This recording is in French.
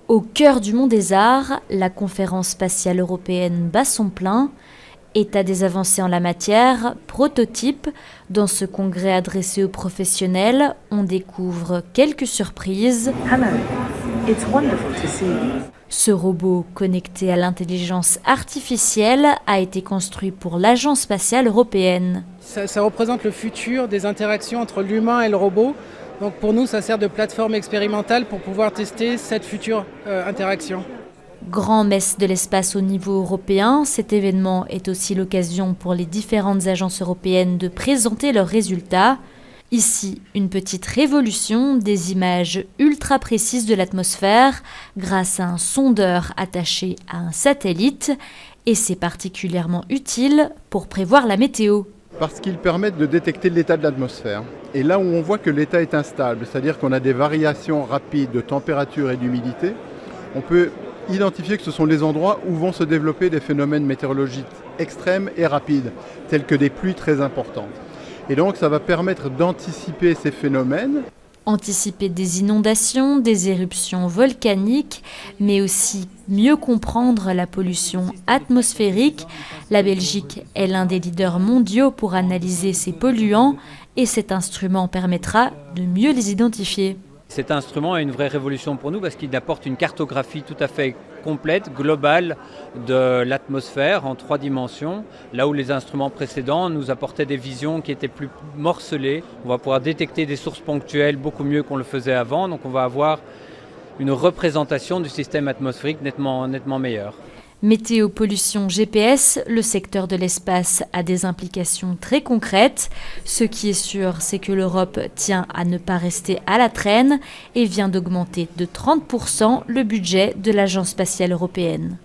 Au cœur du Mont des Arts, la conférence spatiale européenne bat son plein. État des avancées en la matière, prototype. Dans ce congrès adressé aux professionnels, on découvre quelques surprises. Hello, it's wonderful to see you. Ce robot connecté à l'intelligence artificielle a été construit pour l'Agence spatiale européenne. Ça représente le futur des interactions entre l'humain et le robot. Donc pour nous, ça sert de plateforme expérimentale pour pouvoir tester cette future interaction. Grand messe de l'espace au niveau européen, cet événement est aussi l'occasion pour les différentes agences européennes de présenter leurs résultats. Ici, une petite révolution, des images ultra précises de l'atmosphère grâce à un sondeur attaché à un satellite. Et c'est particulièrement utile pour prévoir la météo. Parce qu'ils permettent de détecter l'état de l'atmosphère. Et là où on voit que l'état est instable, c'est-à-dire qu'on a des variations rapides de température et d'humidité, on peut identifier que ce sont les endroits où vont se développer des phénomènes météorologiques extrêmes et rapides, tels que des pluies très importantes. Et donc ça va permettre d'anticiper ces phénomènes. Anticiper des inondations, des éruptions volcaniques, mais aussi mieux comprendre la pollution atmosphérique. La Belgique est l'un des leaders mondiaux pour analyser ces polluants et cet instrument permettra de mieux les identifier. Cet instrument est une vraie révolution pour nous parce qu'il apporte une cartographie tout à fait complète, globale de l'atmosphère en 3 dimensions, là où les instruments précédents nous apportaient des visions qui étaient plus morcelées. On va pouvoir détecter des sources ponctuelles beaucoup mieux qu'on le faisait avant, donc on va avoir une représentation du système atmosphérique nettement meilleure. Météo, pollution, GPS, le secteur de l'espace a des implications très concrètes. Ce qui est sûr, c'est que l'Europe tient à ne pas rester à la traîne et vient d'augmenter de 30% le budget de l'Agence spatiale européenne.